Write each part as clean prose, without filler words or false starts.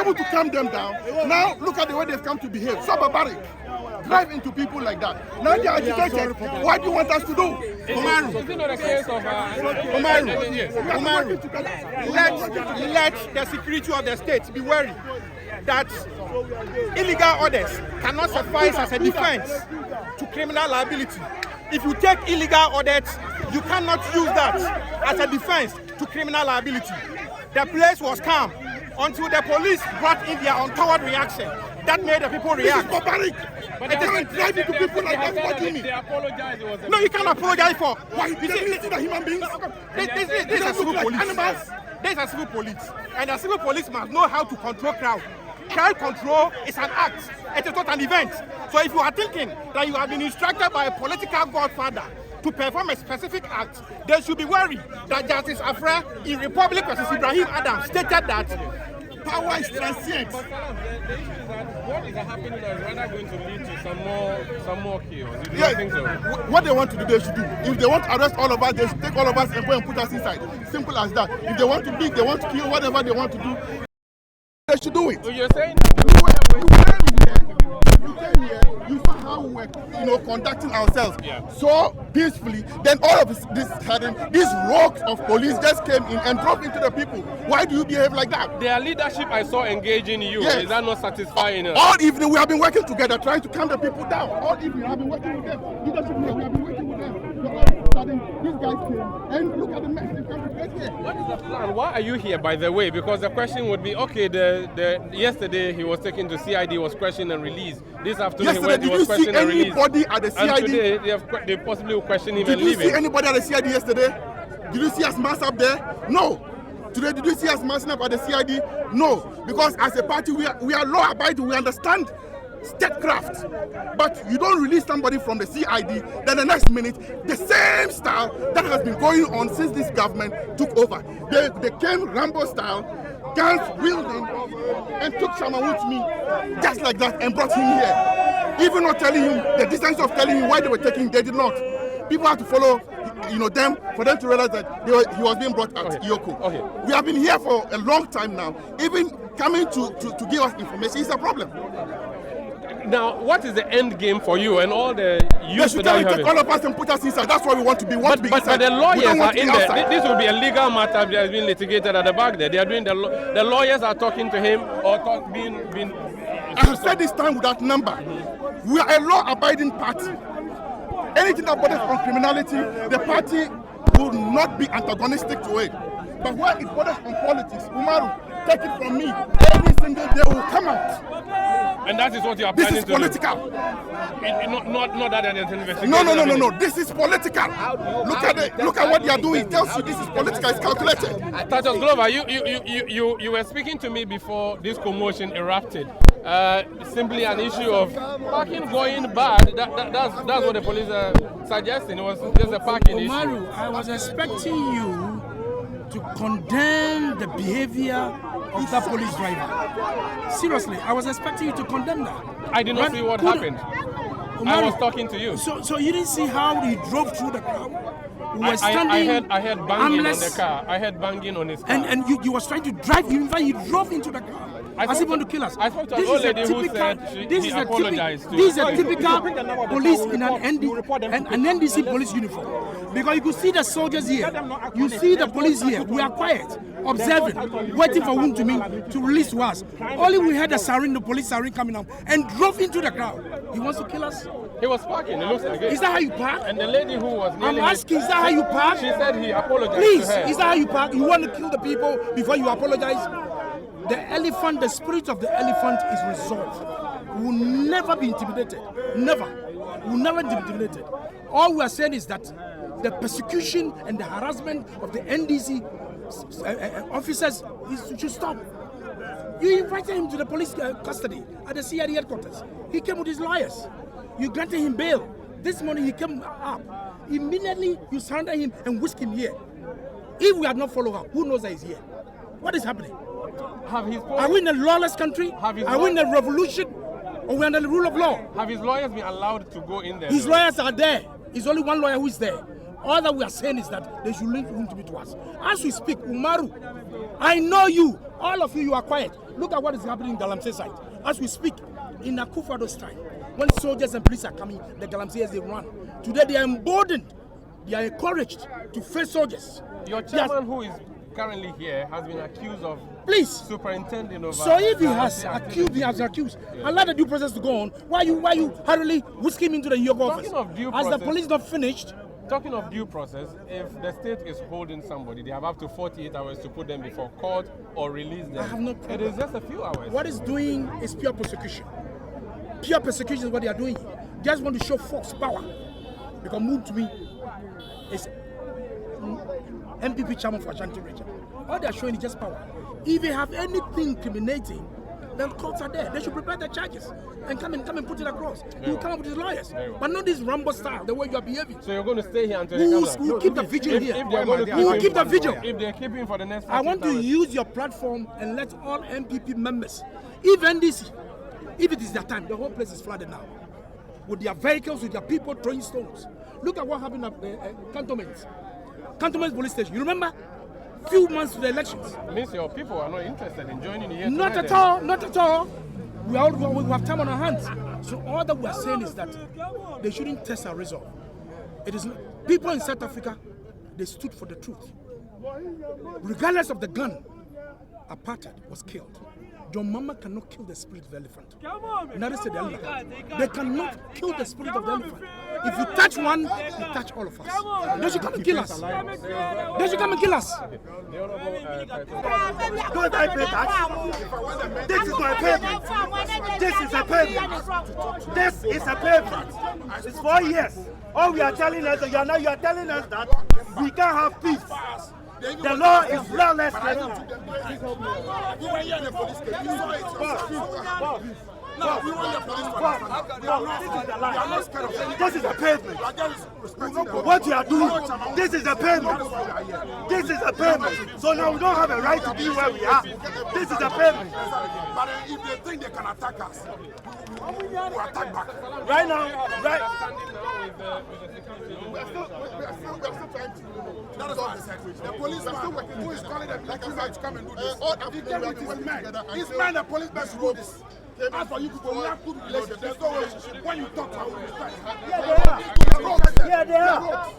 able to calm them down. Now look at the way they've come to behave. So barbaric. Drive into people like that. Now they are agitated. What do you want us to do? Umaru. Is it not a case of Umaru? Let the security of the state be wary that illegal orders cannot suffice as a defense to criminal liability. If you take illegal orders, you cannot use that as a defense to criminal liability. The place was calm until the police brought in their untoward reaction. That made the people react. This is barbaric. But they can't drive into people like that. What do you mean? They apologized. No, you can't apologize for. Why? They see the human beings. This is civil police. Animals. This is civil police, and the civil police must know how to control crowd. Crowd control is an act. It is not an event. So if you are thinking that you have been instructed by a political godfather to perform a specific act, they should be worried that Justice Afra in Republic vs. Ibrahim Adams stated that power is transient. But the issue is that what is happening is rather going to lead to some more chaos. You don't think so? What they want to do, they should do. If they want to arrest all of us, they should take all of us and go and put us inside. Simple as that. If they want to beat, they want to kill, whatever they want to do, they should do it. So you're saying that you came here, you saw how we were, conducting ourselves so peacefully. Then all of this sudden, these rogues of police just came in and dropped into the people. Why do you behave like that? their leadership I saw engaging you. Yes. Is that not satisfying? All evening we have been working together, trying to calm the people down. All evening we have been working with them. Leadership here, we have been working with them. So all of a sudden, these guys came and look at the mess they've come to create here. What is the plan? Why are you here, by the way? Because the question would be, okay, yesterday he was taken to CID, was questioned and released. This afternoon Yesterday, he was questioned and released. Did you see anybody at the CID? And today they possibly will question him Did and you leave see him. anybody at the CID yesterday? Did you see us mass up there? No. Today, did you see us massing up at the CID? No. Because as a party, we are law-abiding. We understand statecraft. But you don't release somebody from the CID, then the next minute, the same style that has been going on since this government took over. They came Rambo style, guns wielding, and took Wontumi just like that and brought him here. Even not telling him, the distance of telling him why they were taking, they did not. People have to follow, them for them to realize that he was being brought out. Yoko. Okay. We have been here for a long time now. Even coming to give us information is a problem. Now, what is the end game for you and all the youth They should that you take have? all of us and put us inside. That's what we want to be. But the lawyers are in there. Outside. This will be a legal matter that has been litigated at the back there. They are doing the lawyers are talking to him or being. I have said this time without number. We are a law-abiding party. Anything that borders on criminality, the party will not be antagonistic to it. But where it borders on politics, Umaru, take it from me, every single day will come out. And that is what you are planning to do. This is political. Not that an investigation. No. This is political. Look at what they are doing. It tells you this is political. It's calculated. Tatos Glover, you were speaking to me before this commotion erupted. Simply an issue of parking going bad. That's what the police are suggesting. It was just a parking issue. Umaru, I was expecting you to condemn the behavior of that police driver. Seriously, I was expecting you to condemn that. I did not see what happened. Umaru, I was talking to you. So you didn't see how he drove through the crowd? We were standing I heard banging armless, on the car. I heard banging on his car. And you was trying to drive him. In fact, he drove into the car. As if he want to kill us. I spoke to an old lady who said he apologized to. This is a typical police in an NDC police uniform. Because you could see the soldiers here. You see the police here. We are quiet, observing, waiting for Wontumi to release to us. Only we heard the siren, the police siren coming out, and drove into the crowd. He wants to kill us? He was parking, it looks like it. Is that how you park? And the lady who was I'm asking, is that how you park? She said he apologized Please, to her. is that how you park? You want to kill the people before you apologize? The elephant, the spirit of the elephant is resolved. We will never be intimidated. Never. We will never be intimidated. All we are saying is that the persecution and the harassment of the NDC officers should stop. You invited him to the police custody at the CID headquarters. He came with his lawyers. You granted him bail. This morning he came up. Immediately you surrender him and whisk him here. If we had not followed up, who knows that he's here? What is happening? Are we in a lawless country? Are we in a revolution? Or we under the rule of law? Have his lawyers been allowed to go in there? His lawyers are there. There's only one lawyer who is there. All that we are saying is that they should link Wontumi to us. As we speak, Umaru, I know you. All of you are quiet. Look at what is happening in Galamsey side. As we speak, in Akufado's time, when soldiers and police are coming, the Galamseyers, they run. Today they are emboldened. They are encouraged to face soldiers. Your chairman, who is currently here, has been accused of superintending over. So if he has accused, allow the due process to go on. Why you hurriedly whisk him into the yoga office? Has the police not finished? Talking of due process, if the state is holding somebody, they have up to 48 hours to put them before court or release them. I have no problem. It is just a few hours. What it's doing is pure persecution. Pure persecution is what they are doing. They just want to show force, power. Because Wontumi is NPP chairman for Ashanti region. All they are showing is just power. If they have anything incriminating, then courts are there. They should prepare the charges and come and put it across. You come up with the lawyers, but not this Rambo style, the way you are behaving. So you're going to stay here until they come We'll keep the vigil here. We'll keep the vigil. If they're keeping for the next I want to use your platform and let all NPP members, even this, if it is their time, the whole place is flooded now. With their vehicles, with their people throwing stones. Look at what happened at Cantonment police station. You remember? Few months to the elections. It means your people are not interested in joining you here. Not at all. Not at all. We have time on our hands. So all that we are saying is that they shouldn't test our resolve. It is not, people in South Africa, they stood for the truth. Regardless of the gun, apartheid was killed. John Mahama cannot kill the spirit of the elephant. Neither said the elephant. They cannot kill the spirit of the elephant. If you touch one, you touch all of us. They should come and kill us. They should come and kill us. Don't I pay tax? This is my payment. This is a payment. This is a payment. It's 4 years. All we are telling us, you are telling us that we can't have peace. The law is lawless. We were here in the police case. We saw it. No, we want the police to This is a pavement. What you are doing, this is a pavement. This is a pavement. So now we don't have a right to be where we are. This is a pavement. But if they think they can attack us, we will attack back. Right now, right. We are still trying to. That is all the situation. The policeman who is calling them like I said to come and do this. He came with his men. His men, the policemen should do this. As for you people, we have good relations. There's no way when you talk to our respect. Yeah, they are.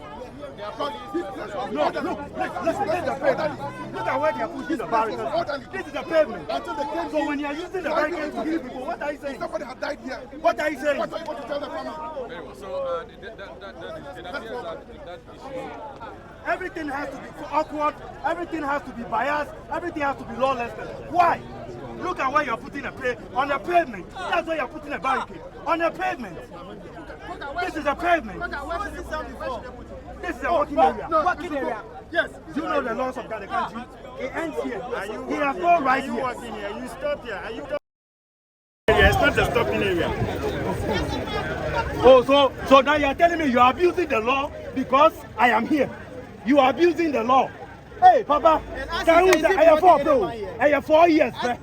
No, listen, look at where they are pushing the barricades. This is a pavement. So when you are using the barricades to kill people, what are you saying? Somebody had died here. What are you saying? What you tell the family? Very well. So that issue. Everything has to be awkward. Everything has to be biased. Everything has to be lawless. Why? Look at where you're putting on the pavement. That's where you're putting a barricade. On the pavement. This is a pavement. This is a working area. Working area. Yes. Do you know the laws of the country? It ends here. He has no right here. Working here. You stop here. Are you? It's not a stopping area. Oh, so now you're telling me you are abusing the law because I am here. You are abusing the law. Hey, Papa, I have 4 years, man.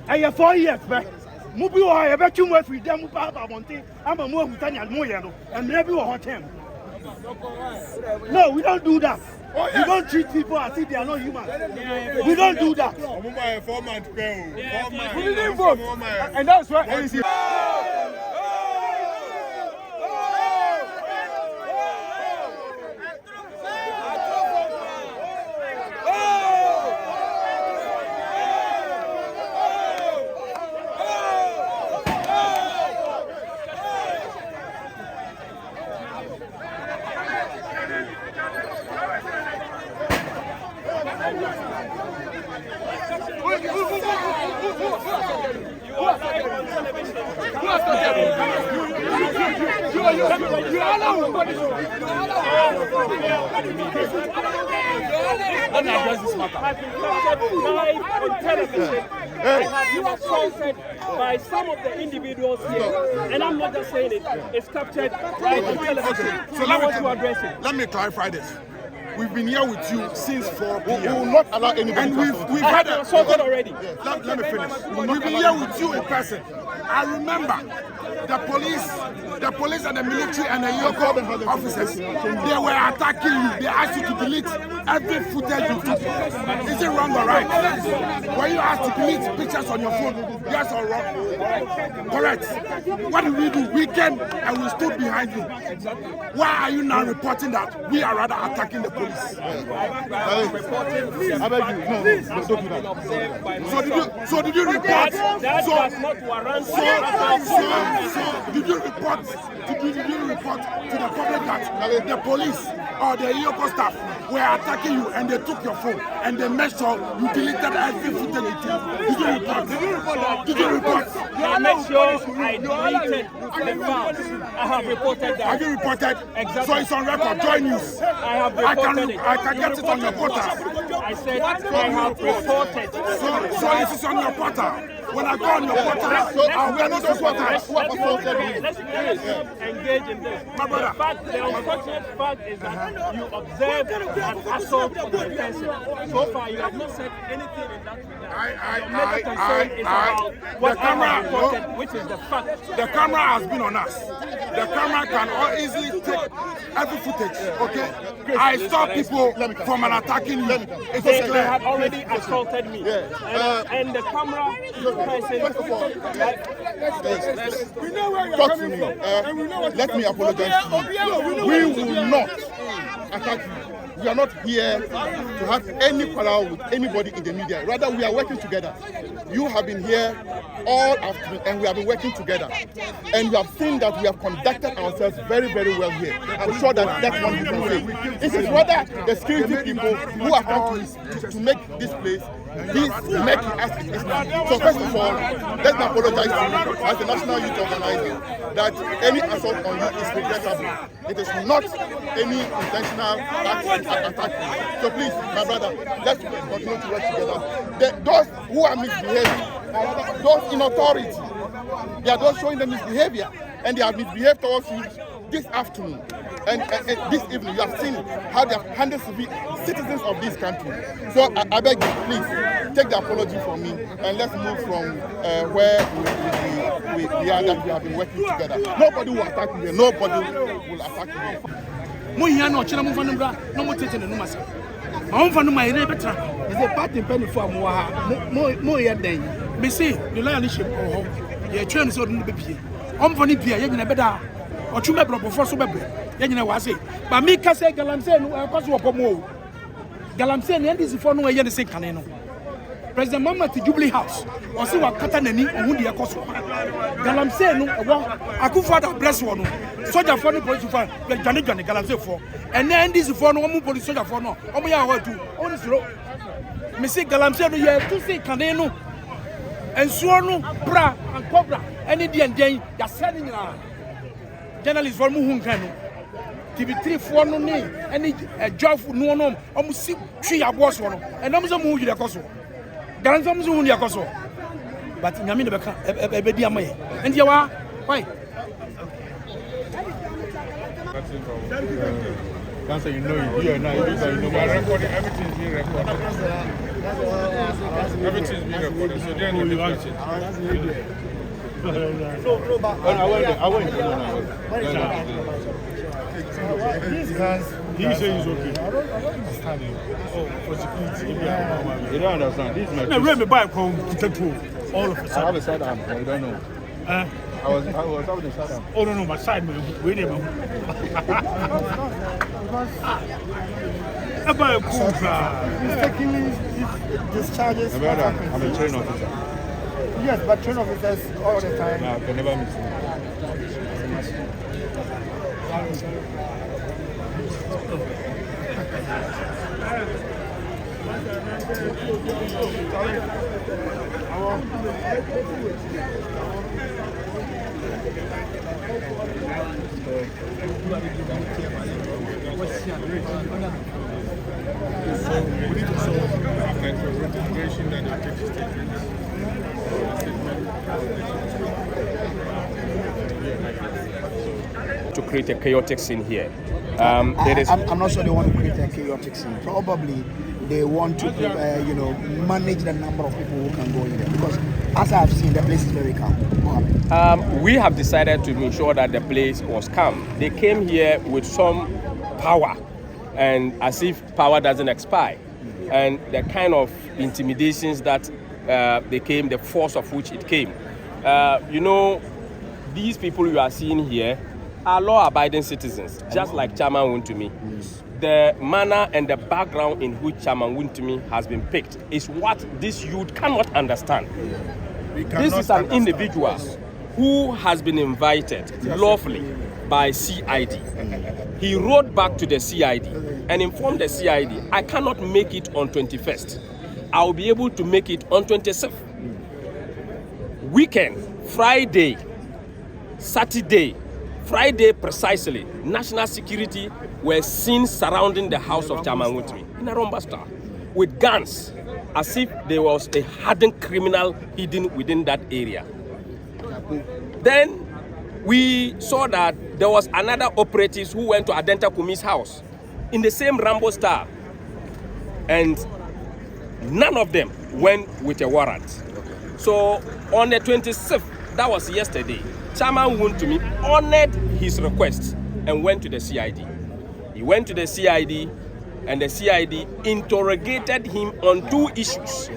I have 4 years, man. Mubi wa ya betu mo free dem pa ba monte ama mo hutani almo ye no and maybe wa hotem. No, we don't do that. We don't treat people as if they are not human. We don't do that. We didn't vote. And that's why Let me address this matter. Live on television. You are assaulted by some of the individuals here, and I'm not just saying it. It's captured right on television. So I want to address it. Let me clarify this. We've been here with you since 4 p.m. We will not allow anybody. And we've had assaulted already. Let me finish. We've been here with you in person. I remember the police and the military and the Yoko officers, they were attacking you. They asked you to delete every footage you took. Is it wrong or right? Were you asked to delete pictures on your phone? Yes or wrong? Correct. What did we do? We came and we stood behind you. Why are you now reporting that we are rather attacking the police? I beg you, no, don't do that. So did you report? That does not warrant. Did you report to the public that the police or the Yoko staff were attacking you and they took your phone and they made sure you deleted every footage you took? Did you report? I made sure I deleted the files. I have reported that. Have you reported? Exactly. So it's on record. Join news. I have reported it. I can get it on your portal. I said I have reported. So it is on your portal. When I go on your portal, I'll get this portal. Let's engage in this. The unfortunate fact is that you observed an assault on the person. So far, you have not said anything in that regard. Your major concern is about what I have reported, which is the fact. The camera has been on us. The camera can easily take every footage, okay? I stop people from attacking you. They had already assaulted me. And the camera person... Talk to me. Let me apologize to you. We will not attack you. We are not here to have any quarrel with anybody in the media. Rather, we are working together. You have been here all afternoon and we have been working together. And you have seen that we have conducted ourselves very, very well here. I'm sure that that's one we can say. It is rather the security people who have come to make this place make it as it is now. So first of all, let me apologize to you as the National Youth Organizer that any assault on you is regrettable. It is not any intentional attack. So please, my brother, let's continue to work together. Those who are misbehaving, those in authority, they are those showing the misbehavior, and they have misbehaved towards you this afternoon. And this evening, you have seen how they have handled citizens of this country. So I beg you, please, take the apology from me and let's move from where we are, that we have been working together. Nobody will attack you here. Nobody will attack you here. Is a party penny for more than me say the lionship or your train is on the baby. For Pia, you're better or two members before so baby. You was it. But me can say Galamsen, I was walk more. Galamsen, and this is for no way to say Caneno. President Mahama to Jubilee House, or see what Katanani or Woody Akoso. Galamsen, I could father bless one. Soldier for the police for the Janet Galamsen for. And then this is for no one police soldier for no. Oh, my, I want to. Oh, this road. Missy Galamsen, you have to say Caneno. And Suano, Bra, and Cobra, and Indian Day, you're sending journalists for Muhunkano. TV3 for no name, any job for no one, almost 3 hours one, and I'm some movie Yakoso. Galanzam Zuni Yakoso. But in Yamina, a baby, and you are why? Cancer, you know, you are not. We are recording, everything's being recorded. Everything's being recorded, so they're going to watch it. No, but I went. He says it's okay. Oh, for security. You don't understand. This is my Now, let me buy a phone to all of us. I have a side arm, but you don't know. I was having a side arm. Oh, no, my side, man. Wait a minute. I buy a cool car. Mistakenly discharges. I'm a train officer. Yes, but train officers all the time. No, I can never miss them. So we need to solve after integration and after statement. To create a chaotic scene here. I'm not sure they want to create a chaotic scene. Probably they want to, manage the number of people who can go in there? Because as I've seen, the place is very calm. We have decided to ensure that the place was calm. They came here with some power, and as if power doesn't expire, and the kind of intimidations that they came, the force of which it came. These people you are seeing here are law-abiding citizens, just like Chairman Wontumi. The manner and the background in which Chairman Wontumi has been picked is what this youth cannot understand. This is an individual who has been invited lawfully by CID. He wrote back to the CID and informed the CID, I cannot make it on 21st. I will be able to make it on 27th. Weekend, Friday, Saturday, Friday precisely, national security were seen surrounding the house of Chairman Wontumi in a Romba Star with guns, as if there was a hardened criminal hidden within that area. Then we saw that there was another operative who went to Adenta Kumi's house in the same Rambo Star, and none of them went with a warrant. So on the 26th, that was yesterday, Chairman Wontumi honored his request and went to the CID. He went to the CID and the CID interrogated him on 2 issues.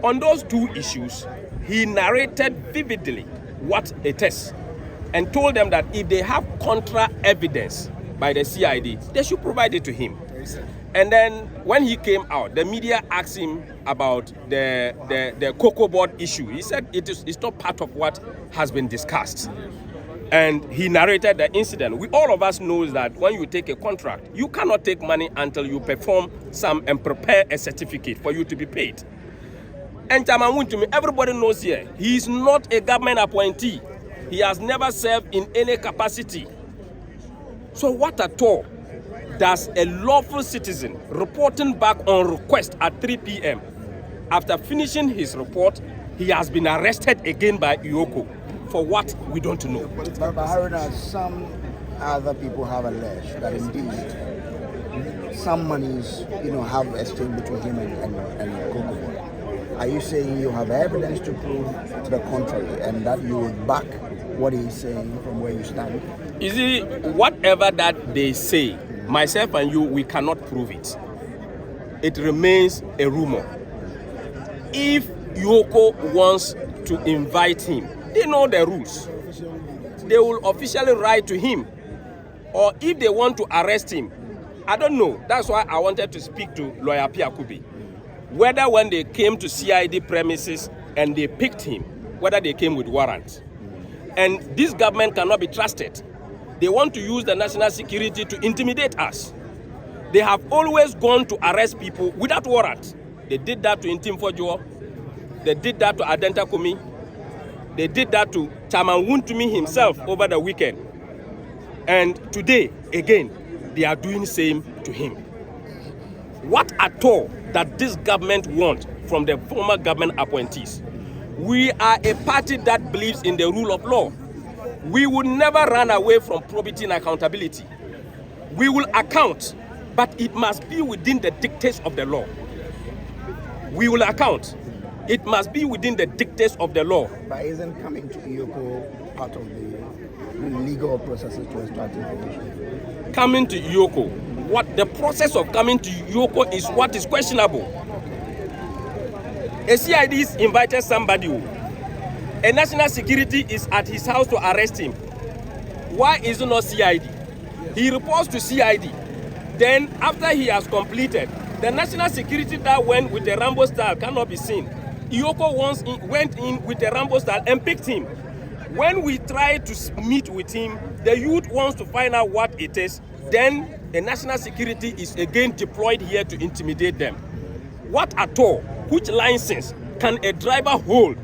On those 2 issues, he narrated vividly what it is and told them that if they have contra evidence by the CID, they should provide it to him. And then when he came out, the media asked him about the cocoa board issue. He said it's not part of what has been discussed. And he narrated the incident. All of us knows that when you take a contract, you cannot take money until you perform some and prepare a certificate for you to be paid. And Chairman Wontumi, everybody knows here, he is not a government appointee. He has never served in any capacity. So what at all does a lawful citizen reporting back on request at 3 p.m. after finishing his report, he has been arrested again by Iyoko for what we don't know. But Haruna, some other people have alleged that indeed some monies, have exchanged between him and Cocoa. Are you saying you have evidence to prove to the contrary and that you will back what he's saying from where you stand? You see, whatever that they say, myself and you, we cannot prove it. It remains a rumor. If Yoko wants to invite him, they know the rules. They will officially write to him. Or if they want to arrest him, I don't know. That's why I wanted to speak to Lawyer Piakubi. Whether when they came to CID premises and they picked him, whether they came with warrants. And this government cannot be trusted. They want to use the national security to intimidate us. They have always gone to arrest people without warrant. They did that to Intim Fojo. They did that to Adenta Kumi. They did that to Chairman Wontumi himself over the weekend. And today, again, they are doing the same to him. What at all that this government wants from the former government appointees? We are a party that believes in the rule of law. We will never run away from probity and accountability. We will account, but it must be within the dictates of the law. We will account. It must be within the dictates of the law. But isn't coming to Iyoko part of the legal processes to extract information? Coming to Iyoko, the process of coming to Iyoko is what is questionable. A CID invited somebody. A national security is at his house to arrest him. Why is it not CID? He reports to CID. Then after he has completed, the national security that went with the Rambo style cannot be seen. Iyoko went in with the Rambo style and picked him. When we try to meet with him, the youth wants to find out what it is. Then the national security is again deployed here to intimidate them. What at all? Which license can a driver hold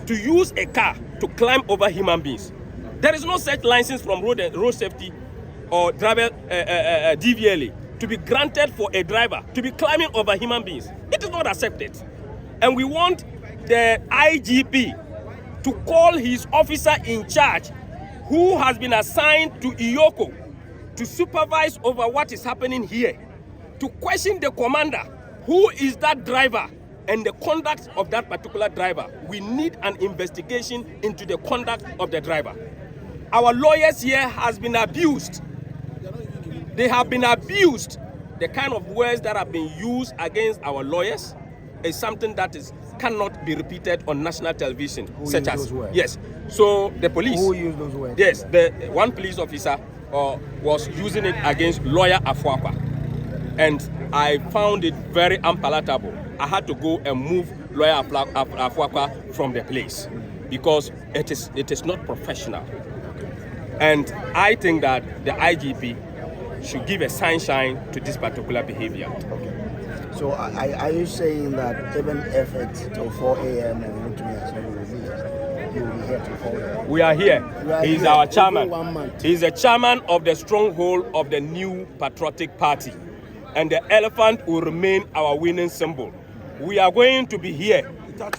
to use a car to climb over human beings? There is no such license from road safety or driver DVLA to be granted for a driver to be climbing over human beings. It is not accepted. And we want the IGP to call his officer in charge who has been assigned to Iyoko to supervise over what is happening here, to question the commander Who is that driver and the conduct of that particular driver? We need an investigation into the conduct of the driver. Our lawyers here has been abused. They have been abused. The kind of words that have been used against our lawyers is something that cannot be repeated on national television. Who used those words? Yes. So the police. Who used those words? Yes, the one police officer was using it against lawyer Afuakwa, and I found it very unpalatable. I had to go and move lawyer Afuakwa from the place because it is not professional. And I think that the IGP should give a sunshine to this particular behavior. Okay. So are you saying that even if it's till 4 a.m. and Wontumi has not been released, you will be here till 4 a.m.? We are here. He's our chairman. 1 month. He's the chairman of the stronghold of the New Patriotic Party. And the elephant will remain our winning symbol. We are going to be here.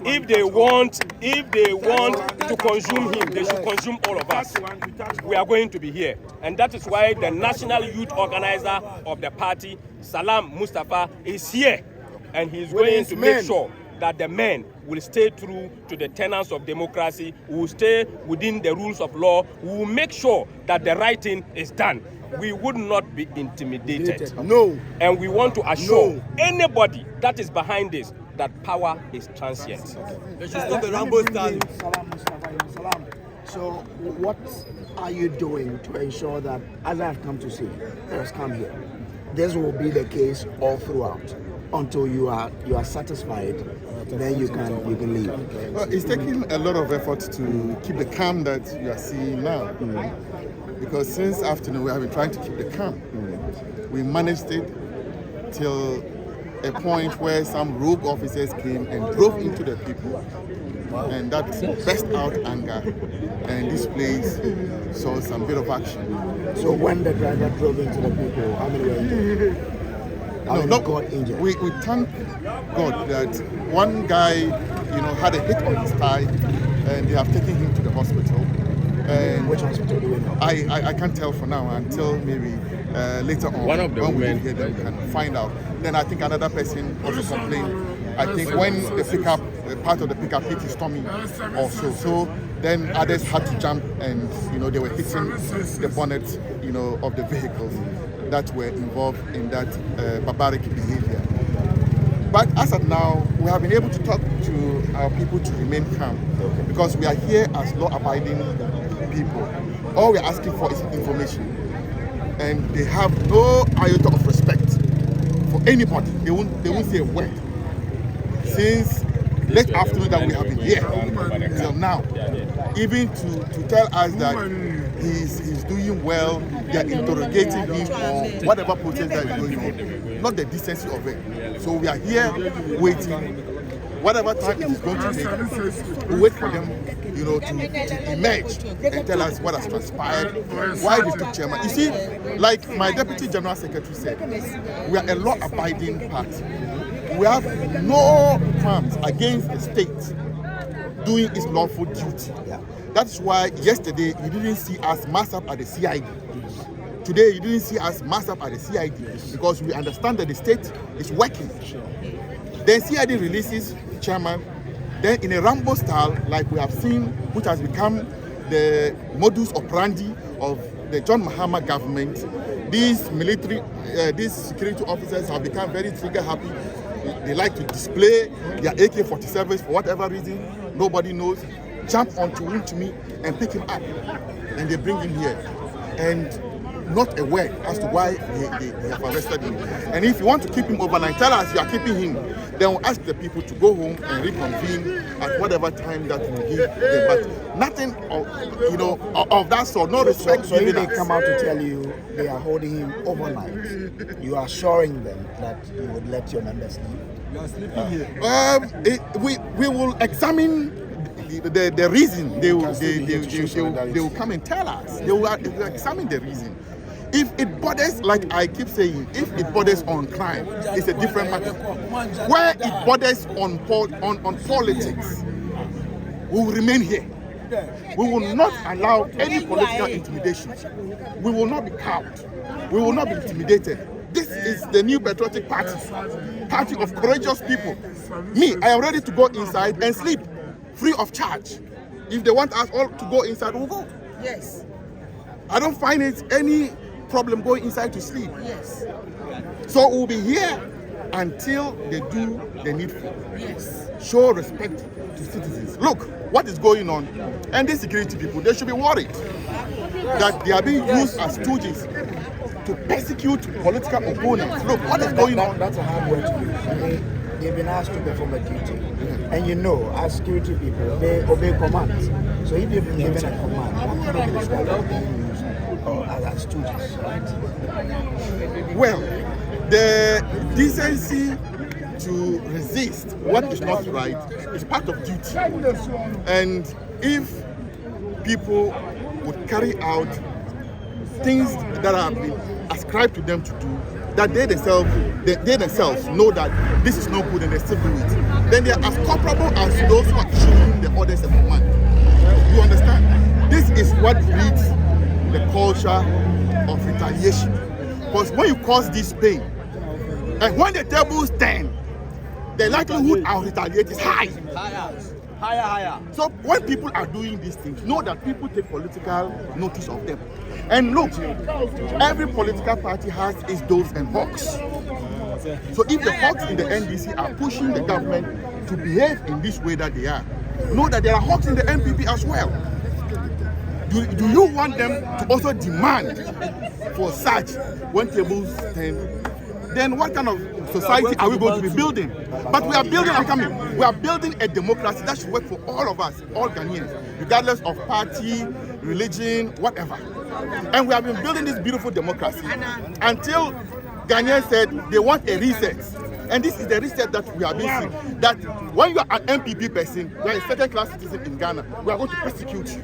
If they want to consume him, they should consume all of us. We are going to be here. And that is why the national youth organizer of the party, Salam Mustafa, is here. And he's going to make sure that the men will stay true to the tenets of democracy, will stay within the rules of law, will make sure that the right thing is done. We would not be intimidated. No. And we want to assure anybody that is behind this that power is transient. So what are you doing to ensure that, as I've come to see, has come here, this will be the case all throughout until you are satisfied, then you can leave? Well, it's taking a lot of effort to keep the calm that you are seeing now. Because since afternoon we have been trying to keep the calm. We managed it till a point where some rogue officers came and drove into the people. And that burst out anger, and this place saw some bit of action. So when the driver drove into the people, how many were injured? Got injured? We thank God that one guy, had a hit on his thigh, and they have taken him to the hospital. And which hospital do we know? I can't tell for now until maybe later on. One of the when we women get there, we can find out. Then I think another person also complained. I think when the pickup, part of the pickup hit his tummy also. So then others had to jump, and they were hitting the bonnet, of the vehicles that were involved in that barbaric behavior. But as of now, we have been able to talk to our people to remain calm, because we are here as law-abiding people. All we are asking for is information, and they have no iota of respect for anybody. They won't say a word. Since late afternoon that we have been here till now, even to tell us that he's doing well, they are interrogating him on whatever protest that is going on, not the decency of it. So we are here waiting. Whatever time it is going to take, we wait for them, to emerge and tell us what has transpired, why they took chairman. You see, like my deputy general secretary said, we are a law-abiding party. We have no qualms against the state doing its lawful duty. That's why yesterday you didn't see us mass up at the CID. Today you didn't see us mass up at the CID because we understand that the state is working. Then CID releases chairman. Then in a Rambo style, like we have seen, which has become the modus operandi of the John Mahama government, these security officers have become very trigger happy. They like to display their AK-47s for whatever reason, nobody knows, jump onto Wontumi and pick him up, and they bring him here. And not a word as to why they have arrested him. And if you want to keep him overnight, tell us you are keeping him. Then we'll ask the people to go home and reconvene at whatever time that we give them. But nothing of that sort, no respect. So if they come out to tell you they are holding him overnight, you are assuring them that you would let your members leave? You are sleeping here. We will examine the reason. They will come and tell us. They will examine the reason. If it borders, like I keep saying, if it borders on crime, it's a different matter. Where it borders on politics, we will remain here. We will not allow any political intimidation. We will not be cowed. We will not be intimidated. This is the new patriotic party of courageous people. Me, I am ready to go inside and sleep free of charge. If they want us all to go inside, we'll go. Yes. I don't find it any problem going inside to sleep. Yes. So we'll be here until they do the needful. Yes. Show respect to citizens. Look what is going on, and these security people, they should be worried that they are being used as stooges to persecute political opponents. Look what is going on. That's a hard word to use. They've been asked to perform a duty, and you know, as security people, they obey commands. So if you've been given a command, what can you describe as being used as stooges, right? Well, the decency to resist what is not right is part of duty. And if people would carry out things that have been ascribed to them to do, that they themselves know that this is no good and they still do it, then they are as culpable as those who are issuing the orders and command. You understand? This is what breeds the culture of retaliation. Because when you cause this pain, and when the tables turn, the likelihood of retaliate is high. Higher. So when people are doing these things, know that people take political notice of them. And look, every political party has its doves and hawks. So if the hawks in the NDC are pushing the government to behave in this way that they are, know that there are hawks in the NPP as well. Do you want them to also demand for such when tables turn? Then what kind of society are we going to be building? But we are building, we are building a democracy that should work for all of us, all Ghanaians, regardless of party, religion, whatever. And we have been building this beautiful democracy until Ghanaians said they want a reset. And this is the reset that we have been seeing. That when you are an NPP person, you are a second-class citizen in Ghana, we are going to persecute you.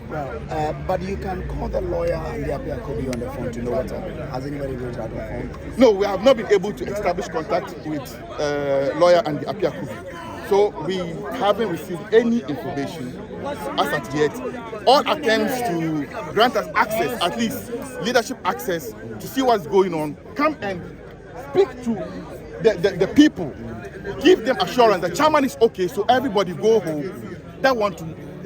Well, but you can call the lawyer and the Apia Kobi on the phone to know what's happening. Has anybody reached out on the phone? No, we have not been able to establish contact with lawyer and the Apia Kobi. So we haven't received any information as at yet. All attempts to grant us access, at least leadership access, to see what's going on, come and speak to the people, give them assurance that chairman is okay, so everybody go home. That want to.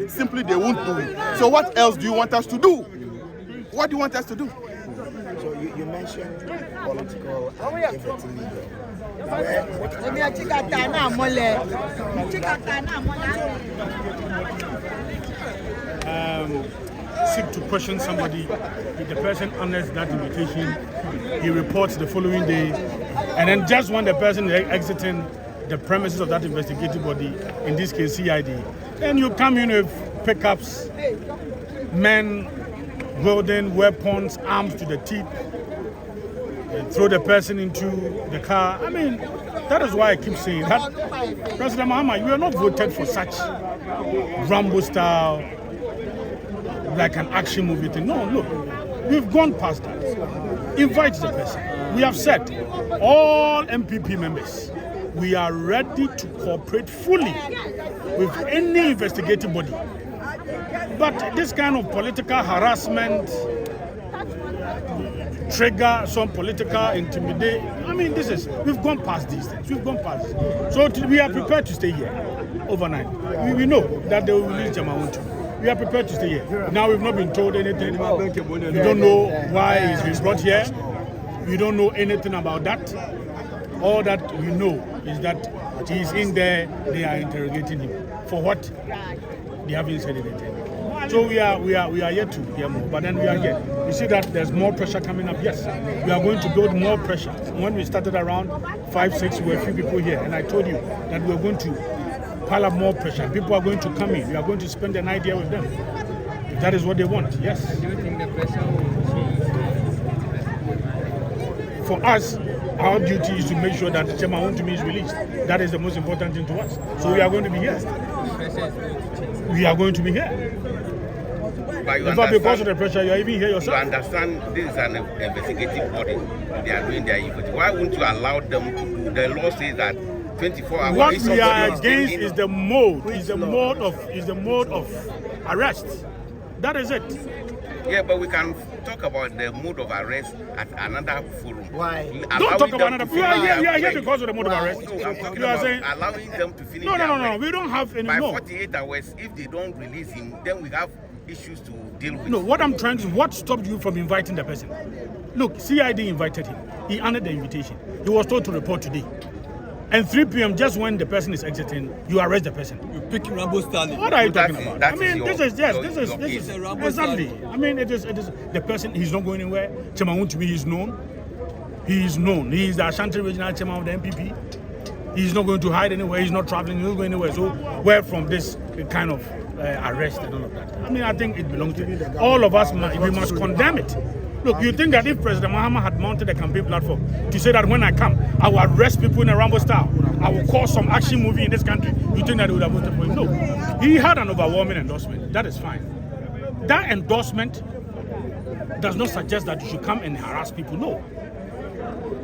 Simply they won't do it. So what else do you want us to do? What do you want us to do? So you mentioned political and everything legal. Seek to question somebody, if the person honors that invitation, he reports the following day, and then just when the person is exiting the premises of that investigative body, in this case CID, then you come in with pickups, men wielding weapons, arms to the teeth, and throw the person into the car. I mean, that is why I keep saying that, President Mahama, you are not voted for such Rambo style, like an action movie thing. No, look, we've gone past that. Invite the person. We have said, all MPP members, we are ready to cooperate fully with any investigative body. But this kind of political harassment, trigger some political intimidation, I mean, we've gone past these things. We've gone past. So we are prepared to stay here overnight. We know that they will release Wontumi. We are prepared to stay here. Now we've not been told anything. We don't know why he's been brought here. We don't know anything about that. All that we know is that he's in there, they are interrogating him. For what? They haven't said anything. So we are yet to hear more, but then we are here. You see that there's more pressure coming up. Yes, we are going to build more pressure. When we started around 5, 6, we were a few people here, and I told you that we're going to pile up more pressure. People are going to come in. We are going to spend the night here with them. If that is what they want, yes. Do you think the pressure will change? For us, our duty is to make sure that Chairman Wontumi is released. That is the most important thing to us. So we are going to be here. We are going to be here. But you in fact, because of the pressure, you are even here yourself. You understand this is an investigative body. They are doing their effort. Why wouldn't you allow them to do? The law says that 24 hours. What we are against is the mode. Is the mode of arrest. That is it. Yeah, but we can talk about the mode of arrest at another forum. Why? Don't talk about another. We are here because of the mode of arrest. No, I'm talking You are about saying allowing them to finish no. their arrest. We don't have any By more. 48 hours, if they don't release him, then we have issues to deal with. No, what I'm trying to, what stopped you from inviting the person? Look, CID invited him. He honored the invitation. He was told to report today. And 3 p.m., just when the person is exiting, you arrest the person. You're picking Rambo Stanley. What are you That talking is- about? that I mean, is this your is case. exactly. I mean, it is the person. He's not going anywhere. Chairman Wontumi is known. He is known. He is the Ashanti Regional Chairman of the NPP. He's not going to hide anywhere. He's not traveling. He's not going anywhere. So, where from this kind of arrest and all of that? I mean, I think it belongs to all of us. We must condemn it. Look, you think that if President Mahama had mounted a campaign platform to say that when I come, I will arrest people in a Rambo style, I will cause some action movie in this country, you think that he would have voted for him? No. He had an overwhelming endorsement. That is fine. That endorsement does not suggest that you should come and harass people. No.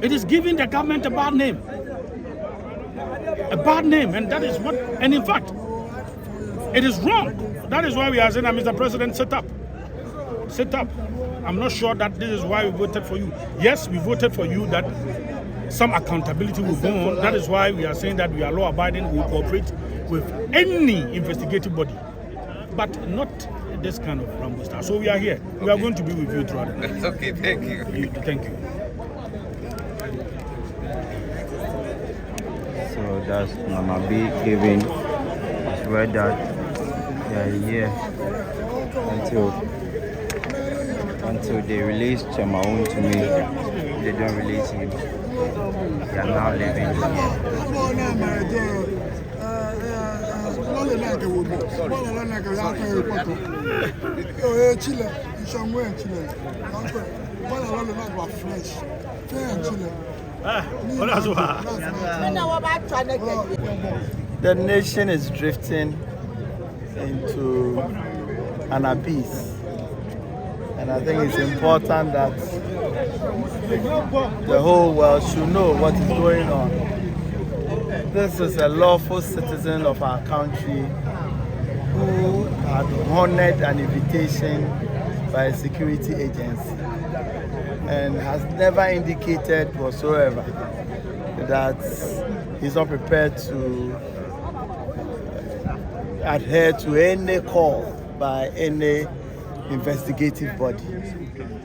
It is giving the government a bad name. A bad name, and that is what, and in fact, it is wrong. That is why we are saying that, Mr. President, sit up. Sit up. I'm not sure that this is why we voted for you. Yes, we voted for you that some accountability will go on. That is why we are saying that we are law-abiding, we will cooperate with any investigative body, but not this kind of Rambo style. So we are here. We are going to be with you throughout the night. Okay, thank you. Thank you. So that's Mama B giving his word that they are here until they release Chamaun to me. If they don't release him, they are now living The nation is drifting into an abyss. And I think it's important that the whole world should know what is going on. This is a lawful citizen of our country who had honored an invitation by a security agency and has never indicated whatsoever that he's not prepared to adhere to any call by any investigative body.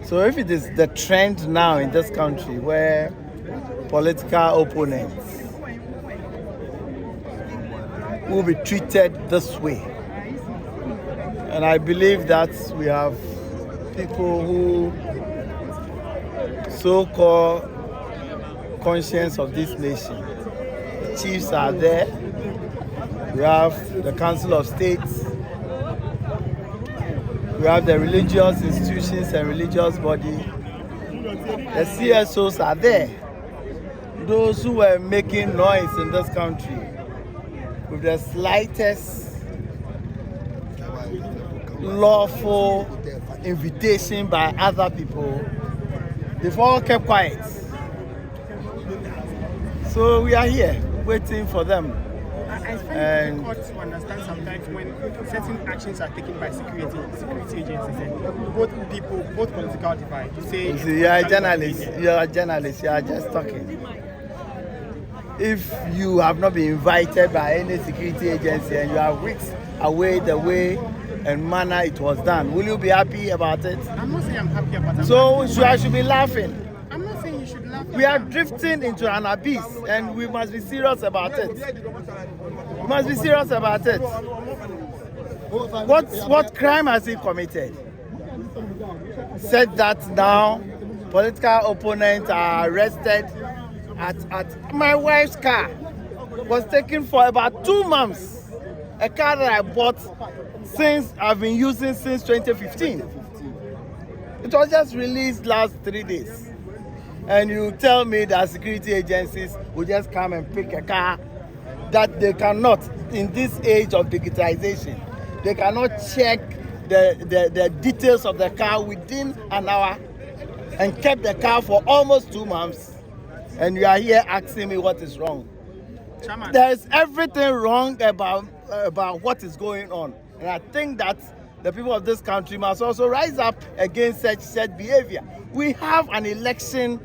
So if it is the trend now in this country where political opponents will be treated this way, and I believe that we have people who so-called conscience of this nation. The chiefs are there. We have the Council of States. We have the religious institutions and religious body. The CSOs are there. Those who were making noise in this country with the slightest lawful invitation by other people, they've all kept quiet. So we are here waiting for them. I find it difficult to understand sometimes when certain actions are taken by security agencies and both political divide. You say you see, you are a journalist, you are just talking. If you have not been invited by any security agency and you are weeks away the way and manner it was done, will you be happy about it? I'm not saying I'm happy about it. So I should be laughing. I'm not saying you should laugh. We are drifting into an abyss and we must be serious about it. We must be serious about it. What crime has he committed? Said that now political opponents are arrested at my wife's car was taken for about 2 months. A car that I bought since I've been using since 2015. It was just released last 3 days. And you tell me that security agencies will just come and pick a car that they cannot, in this age of digitization, they cannot check the details of the car within an hour and kept the car for almost 2 months. And you are here asking me what is wrong. Chairman. There is everything wrong about what is going on. And I think that the people of this country must also rise up against such behavior. We have an election.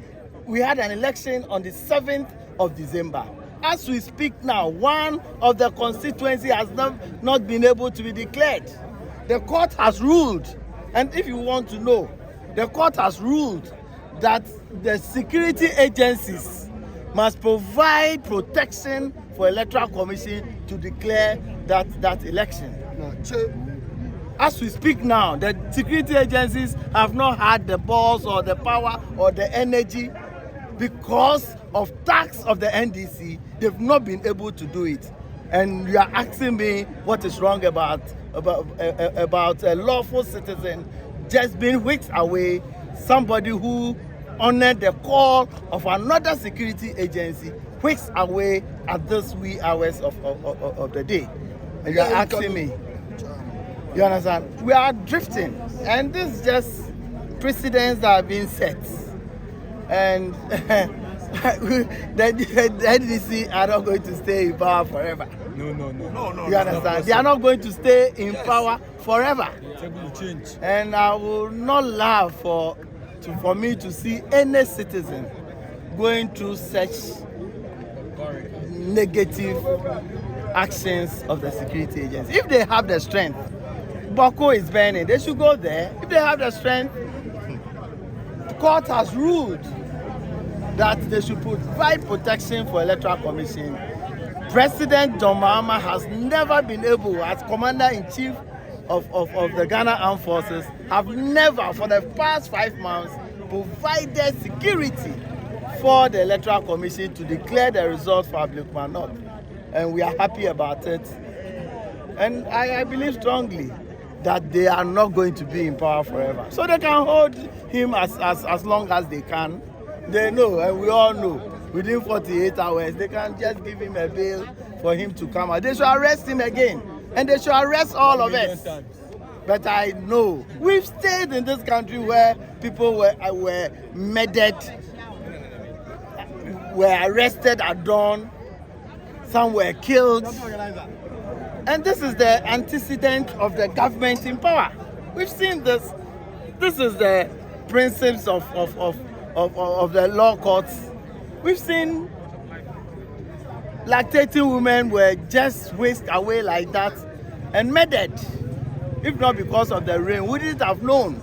We had an election on the 7th of December. As we speak now, one of the constituency has not been able to be declared. The court has ruled, and if you want to know, the court has ruled that the security agencies must provide protection for Electoral Commission to declare that election. As we speak now, the security agencies have not had the balls or the power or the energy because of tax of the NDC. They've not been able to do it. And you are asking me what is wrong about a lawful citizen just being whisked away, somebody who honored the call of another security agency, whisked away at this wee hours of the day. And you are asking me, you understand? We are drifting, and this is just precedents that are being set. And the NDC are not going to stay in power forever. No. You understand? They are not going to stay in power forever. It's able to change. And I will not love for me to see any citizen going through such negative actions of the security agency. If they have the strength, Boko is burning, they should go there. If they have the strength, the court has ruled that they should provide protection for Electoral Commission. President John Mahama has never been able, as Commander-in-Chief of the Ghana Armed Forces, have never, for the past 5 months, provided security for the Electoral Commission to declare the results for Ablekuma North. And we are happy about it. And I believe strongly that they are not going to be in power forever. So they can hold him as long as they can. They know, and we all know, within 48 hours, they can just give him a bail for him to come out. They should arrest him again, and they should arrest all of us. But I know, we've stayed in this country where people were murdered, were arrested at dawn, some were killed. And this is the antecedent of the government in power. We've seen this. This is the principles of the law courts. We've seen lactating women were just whisked away like that and murdered. If not because of the rain, we didn't have known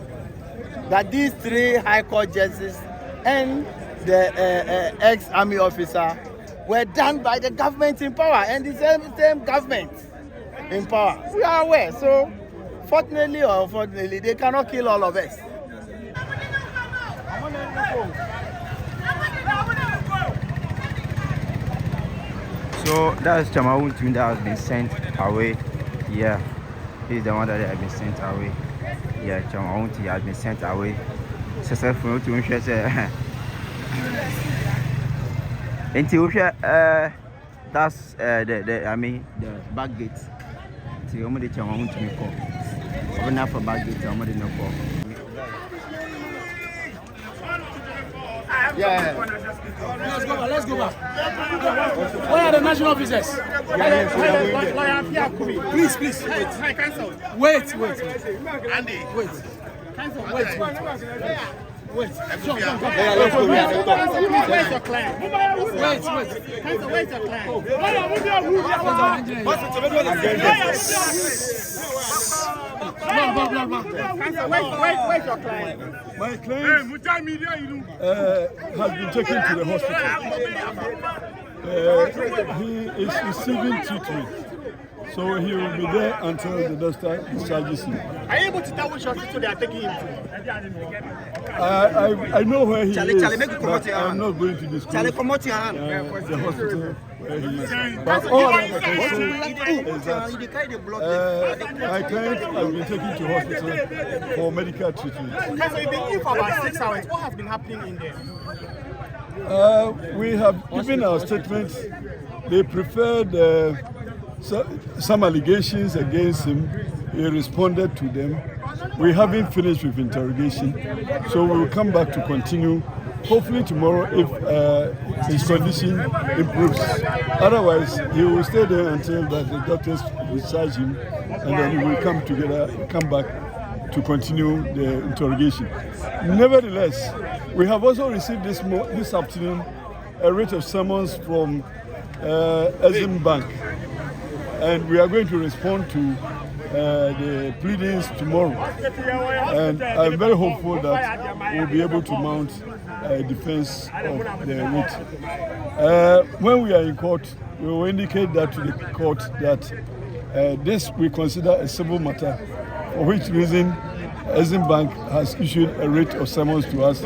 that these 3 High Court judges and the ex-army officer were done by the government in power, and the same government in power. We are aware, so fortunately or unfortunately, they cannot kill all of us. So that's Wontumi that has been sent away. Yeah, he's the one that has been sent away. Yeah, Wontumi has been sent away successfully. That's the back gate. See, I'm going to Wontumi call. I'm not for back gate. I'm going to call. Yeah. Let's go back. Where are the national officers? Please. Wait. Andy. Wait. John. Where's your client? Where's your Where's your client? My client has been taken to the hospital. He is receiving treatment, so he will be there until the doctor discharges him. Are you able to tell which hospital they are taking him to? I know where he is, but I'm not going to disclose the hospital where he is. But all I can say is that my client has been taken to hospital for medical treatment. So you've been in for about 6 hours. What has been happening in there? We have given our statements. They preferred some allegations against him. He responded to them. We haven't finished with interrogation, so we will come back to continue. Hopefully tomorrow, if his condition improves. Otherwise, he will stay there until the doctors discharge him and then we will come back to continue the interrogation. Nevertheless, we have also received this afternoon a writ of summons from Exim Bank, and we are going to respond to the pleadings tomorrow. And I'm very hopeful that we'll be able to mount a defense of the writ. When we are in court, we will indicate that to the court that this we consider a civil matter, for which reason Exim Bank has issued a writ of summons to us,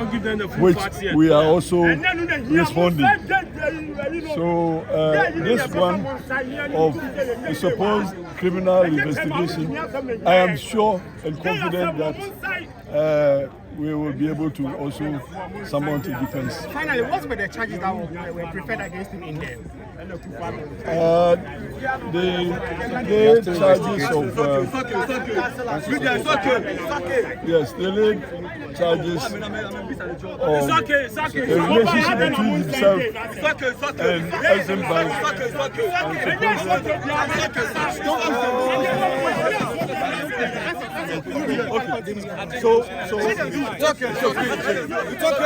which we are also responding. So this one of a supposed criminal investigation, I am sure and confident that we will be able to also summon to defense. Finally, what were the charges that were preferred against him in there? The charges of yes, the lead charges of the relationship between himself and Exim Bank So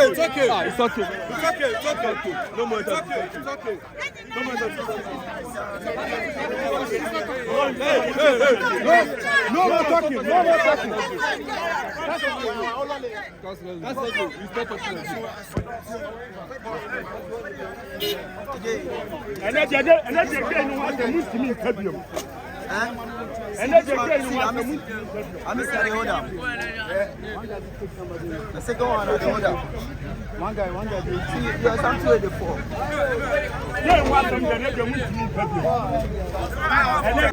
it's okay. No more talking. I'm sorry, hold up. The second one, hold up. One guy, you are something with the four.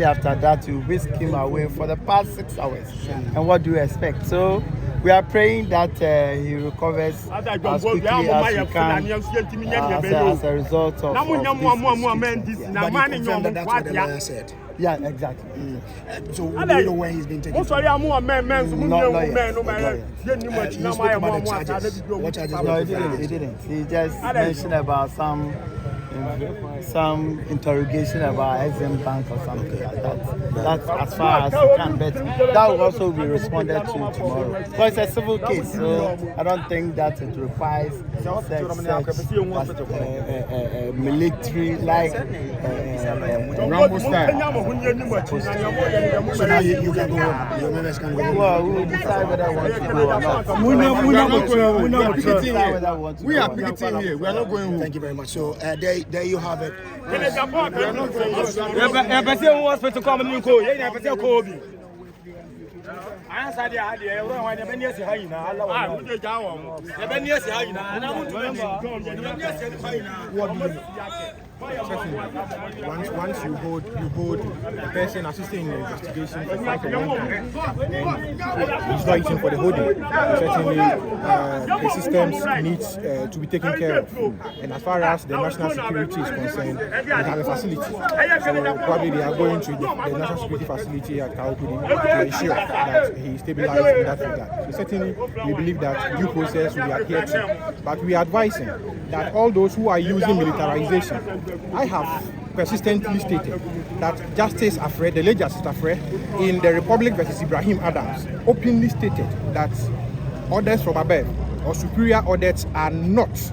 After that, you whisk him away for the past 6 hours. And what do you expect? So we are praying that he recovers as quickly as he can as a result of this. But he confirmed that that's what the lawyer said. Yeah, exactly. So we don't know when he's been taken. Not lawyers. You spoke about the charges. What charges? No, he didn't. He just mentioned about some interrogation about Exim Bank or something like that. That's as far as he can, but that will also be responded to tomorrow. But it's a civil case, so I don't think that it requires such military like Rambo style. So now you can go home. Your members can go home. Well, we will decide whether I want to go or not. We are picketing here. We are not going home. Thank you very much. So there you have it. Once you hold a person assisting in the investigation for quite a long time, and he's not eating for the holding, certainly the systems needs to be taken care of. And as far as the national security is concerned, we have a facility. So probably they are going to the national security facility at Kaukudi to ensure that he is stabilized in that regard. So certainly we believe that due process will be adhered to. But we are advising that all those who are using militarization, I have persistently stated that Justice Afre, the late Justice Afre, in the Republic versus Ibrahim Adams, openly stated that orders from above or superior orders are not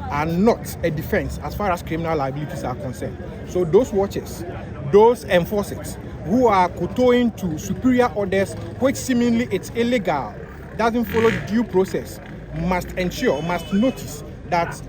a defense as far as criminal liabilities are concerned. So those watchers, those enforcers who are kowtowing to superior orders, which seemingly it's illegal, doesn't follow due process, must notice that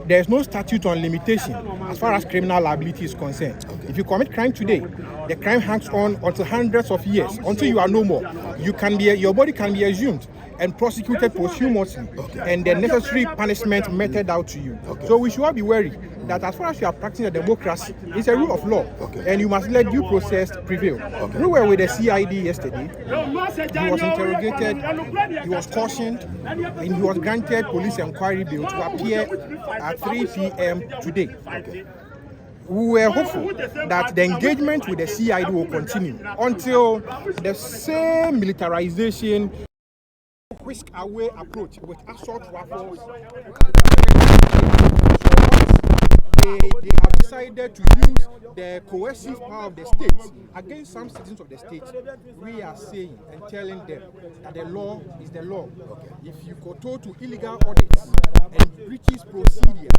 there's no statute on limitation as far as criminal liability is concerned. If you commit crime today, the crime hangs on until hundreds of years, until you are no more. Your body can be assumed and prosecuted posthumously, and the necessary punishment meted out to you. So we should all be wary that as far as you are practicing a democracy, it's a rule of law, and you must let due process prevail. We were with the CID yesterday. He was interrogated, he was cautioned, and he was granted police inquiry bail to appear at 3 p.m. today. We were hopeful that the engagement with the CID will continue until the same militarization whisk away approach with assault rifles they have decided to use the coercive power of the state against some citizens of the state. We are saying and telling them that the law is the law. If you kowtow to illegal audits and breaches procedure,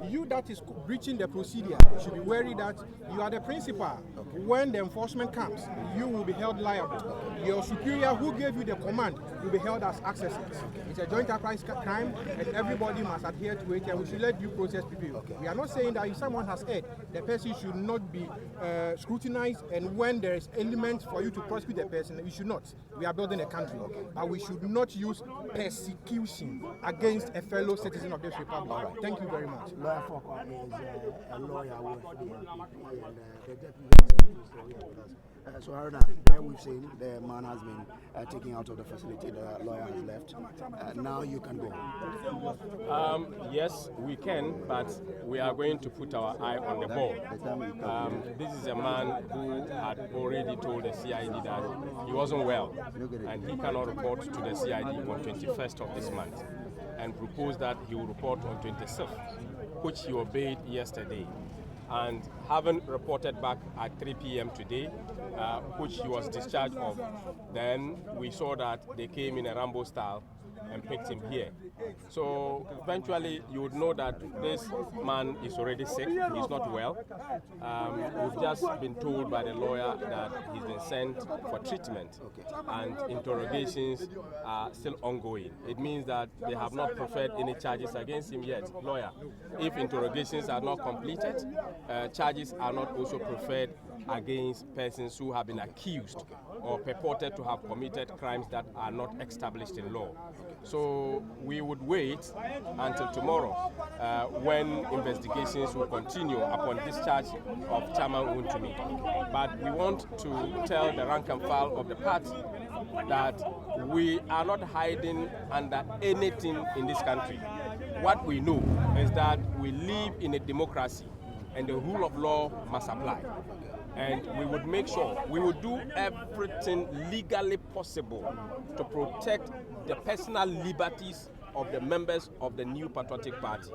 you that is breaching the procedure should be worried that you are the principal. When the enforcement comes, you will be held liable. Your superior who gave you the command will be held as accessories. It's a joint enterprise crime and everybody must adhere to it, and we should let due process prevail. We are not saying that if someone has erred, the person should not be scrutinized, and when there is elements for you to prosecute the person, you should not. We are building a country, but we should not use persecution against a fellow citizen of this republic. Thank you very much. Lawyer Fokwa is a lawyer with the NPP and the deputy is with us. So Haruna, there we've seen the man has been taken out of the facility, the lawyer has left. Now you can go. Yes, we can, but we are going to put our eye on the ball. This is a man who had already told the CID that he wasn't well and he cannot report to the CID on 21st of this month, and proposed that he will report on 26th, which he obeyed yesterday. And having reported back at 3 p.m. today, which he was discharged of, then we saw that they came in a Rambo style and picked him here. So eventually you would know that this man is already sick, he's not well. We've just been told by the lawyer that he's been sent for treatment, and interrogations are still ongoing. It means that they have not preferred any charges against him yet. Lawyer, if interrogations are not completed, charges are not also preferred against persons who have been accused or purported to have committed crimes that are not established in law. So we would wait until tomorrow when investigations will continue upon discharge of Chairman Wontumi. But we want to tell the rank and file of the party that we are not hiding under anything in this country. What we know is that we live in a democracy and the rule of law must apply. And we would make sure, we would do everything legally possible to protect the personal liberties of the members of the New Patriotic Party.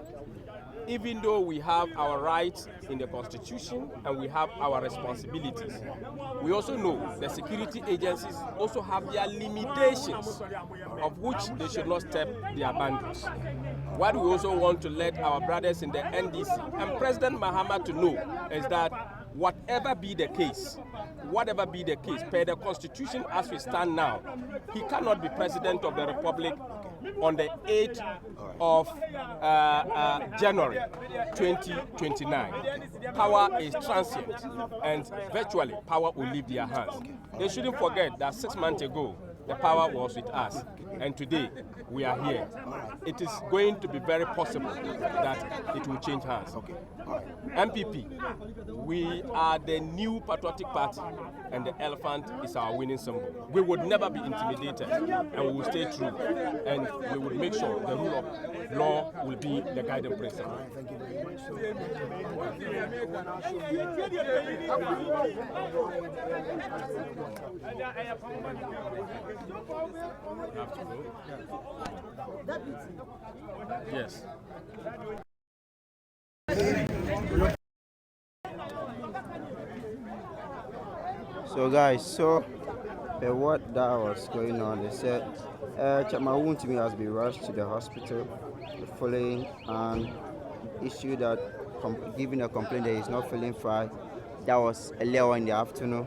Even though we have our rights in the Constitution and we have our responsibilities, we also know the security agencies also have their limitations of which they should not step their boundaries. What we also want to let our brothers in the NDC and President Mahama to know is that whatever be the case, per the Constitution as we stand now, he cannot be President of the Republic on the 8th of January 2029. Power is transient and virtually power will leave their hands. They shouldn't forget that 6 months ago, the power was with us, and today we are here. It is going to be very possible that it will change hands. NPP, we are the New Patriotic Party, and the elephant is our winning symbol. We would never be intimidated, and we will stay true, and we will make sure the rule of law will be the guiding principle. Thank you very much. Have to go? Yes. So guys, what that was going on, they said Chairman Wontumi has been rushed to the hospital following an issue that giving a complaint that he's not feeling fine. That was earlier in the afternoon.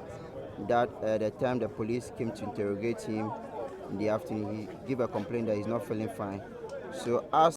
That the time the police came to interrogate him in the afternoon, he gave a complaint that he's not feeling fine. So as